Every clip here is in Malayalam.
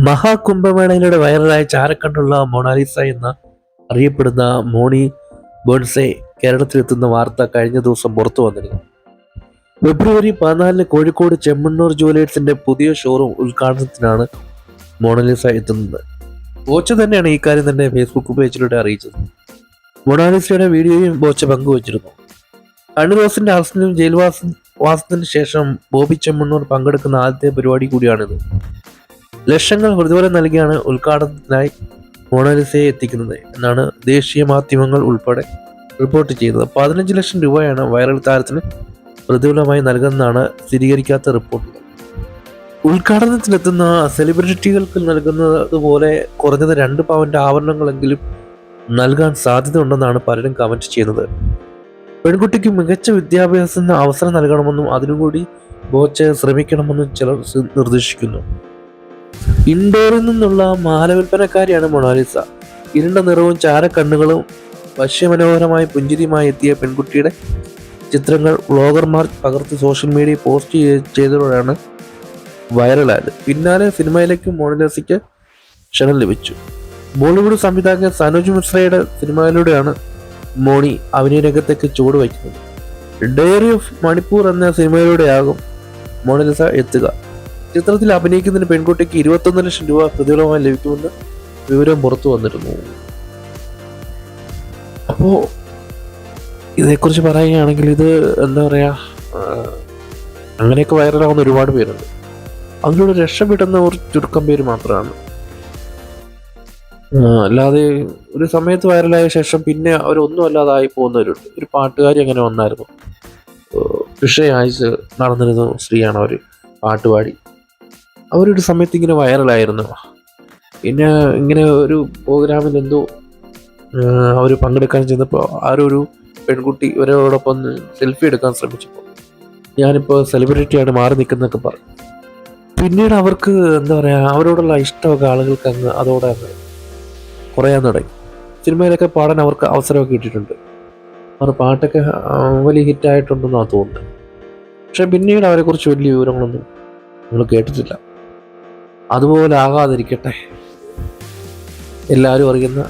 മഹാകുംഭമേളയിലൂടെ വൈറലായ ചാരക്കണ്ണുള്ള മൊണാലിസ എന്ന അറിയപ്പെടുന്ന മോണി ബോൺസെ കേരളത്തിലെത്തുന്ന വാർത്ത കഴിഞ്ഞ ദിവസം പുറത്തു വന്നിരുന്നു. ഫെബ്രുവരി 14 കോഴിക്കോട് ചെമ്മണ്ണൂർ ജുവലേഴ്സിന്റെ പുതിയ ഷോറൂം ഉദ്ഘാടനത്തിനാണ് മൊണാലിസ എത്തുന്നത്. ബോച്ച തന്നെയാണ് ഈ കാര്യം തന്നെ ഫേസ്ബുക്ക് പേജിലൂടെ അറിയിച്ചത്. മൊണാലിസയുടെ വീഡിയോയും ബോച്ച പങ്കുവച്ചിരുന്നു. കണ്ണുദോസിന്റെ അറസ്റ്റിനും ജയിൽവാസത്തിന് ശേഷം ബോബി ചെമ്മണ്ണൂർ പങ്കെടുക്കുന്ന ആദ്യത്തെ പരിപാടി കൂടിയാണിത്. ലക്ഷങ്ങൾ പ്രതിഫലം നൽകിയാണ് ഉദ്ഘാടനത്തിനായി മൊണാലിസയെ എത്തിക്കുന്നത് എന്നാണ് ദേശീയ മാധ്യമങ്ങൾ ഉൾപ്പെടെ റിപ്പോർട്ട് ചെയ്തത്. 15 ലക്ഷം രൂപയാണ് വൈറൽ താരത്തിന് പ്രതിഫലമായി നൽകുന്നതാണ് സ്ഥിരീകരിക്കാത്ത റിപ്പോർട്ടുകൾ. ഉദ്ഘാടനത്തിനെത്തുന്ന സെലിബ്രിറ്റികൾക്ക് നൽകുന്നത് പോലെ കുറഞ്ഞത് 2 പവന്റെ ആഭരണങ്ങളെങ്കിലും നൽകാൻ സാധ്യതയുണ്ടെന്നാണ് പലരും കമന്റ് ചെയ്യുന്നത്. പെൺകുട്ടിക്ക് മികച്ച വിദ്യാഭ്യാസത്തിന് അവസരം നൽകണമെന്നും അതിനുകൂടി ബോച്ച ശ്രമിക്കണമെന്നും ചിലർ നിർദ്ദേശിക്കുന്നു. ഇൻഡോറിൽ നിന്നുള്ള മാലവിൽപ്പനക്കാരിയാണ് മൊണാലിസ. ഇരുണ്ട നിറവും ചാരക്കണ്ണുകളും വശ്യമനോഹരമായ പുഞ്ചിരിയുമായി എത്തിയ പെൺകുട്ടിയുടെ ചിത്രങ്ങൾ വ്ളോഗർമാർ പകർത്തി സോഷ്യൽ മീഡിയയിൽ പോസ്റ്റ് ചെയ്തതോടെയാണ് വൈറലായത്. പിന്നാലെ സിനിമയിലേക്ക് മൊണാലിസയ്ക്ക് ക്ഷണം ലഭിച്ചു. ബോളിവുഡ് സംവിധായകൻ സനോജ് മിശ്രയുടെ സിനിമയിലൂടെയാണ് മോണി അഭിനയ രംഗത്തേക്ക് ചുവട് വയ്ക്കുന്നത്. ഡയറി ഓഫ് മണിപ്പൂർ എന്ന സിനിമയിലൂടെയാകും മൊണാലിസ എത്തുക. ചിത്രത്തിൽ അഭിനയിക്കുന്നതിന് പെൺകുട്ടിക്ക് 21 ലക്ഷം രൂപ പ്രതിഫലമായി ലഭിക്കുമെന്ന് വിവരം പുറത്തു വന്നിരുന്നു. അപ്പോൾ ഇതേക്കുറിച്ച് പറയുകയാണെങ്കിൽ ഇത് എന്താ പറയുക, അങ്ങനെയൊക്കെ വൈറലാവുന്ന ഒരുപാട് പേരുണ്ട്. അതിലൂടെ രക്ഷപ്പെടുന്ന ഒരു ചുരുക്കം പേര് മാത്രമാണ്. അല്ലാതെ ഒരു സമയത്ത് വൈറലായ ശേഷം പിന്നെ അവരൊന്നും അല്ലാതായി പോകുന്നവരുണ്ട്. ഒരു പാട്ടുകാരി അങ്ങനെ വന്നായിരുന്നു. വിഷയാഴ്ച നടന്നിരുന്ന സ്ത്രീയാണ് അവർ, പാട്ടുപാടി. അവരൊരു സമയത്ത് ഇങ്ങനെ വൈറലായിരുന്നു. പിന്നെ ഇങ്ങനെ ഒരു പ്രോഗ്രാമിൽ എന്തോ അവർ പങ്കെടുക്കാൻ ചെന്നപ്പോൾ ആരൊരു പെൺകുട്ടി ഇവരോടൊപ്പം സെൽഫി എടുക്കാൻ ശ്രമിച്ചപ്പോൾ ഞാനിപ്പോൾ സെലിബ്രിറ്റിയാണ് മാറി നിൽക്കുന്നതൊക്കെ പറഞ്ഞു. പിന്നീട് അവർക്ക് എന്താ പറയുക, അവരോടുള്ള ഇഷ്ടമൊക്കെ ആളുകൾക്ക് അതോടെ കുറയാൻ തുടങ്ങി. സിനിമയിലൊക്കെ പാടാൻ അവർക്ക് അവസരമൊക്കെ കിട്ടിയിട്ടുണ്ട്. അവർ പാട്ടൊക്കെ വലിയ ഹിറ്റായിട്ടുണ്ടെന്നാണ് തോന്നുന്നത്. പക്ഷെ പിന്നീട് അവരെക്കുറിച്ച് വലിയ വിവരങ്ങളൊന്നും നമ്മൾ കേട്ടിട്ടില്ല. അതുപോലെ ആകാതിരിക്കട്ടെ. എല്ലാവരും അറിയുന്ന,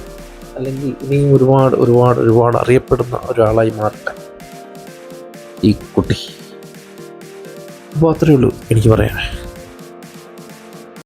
അല്ലെങ്കിൽ ഇനിയും ഒരുപാട് ഒരുപാട് ഒരുപാട് അറിയപ്പെടുന്ന ഒരാളായി മാറട്ടെ ഈ കുട്ടി. അപ്പോൾ അത്രയേ ഉള്ളൂ എനിക്ക് പറയാൻ.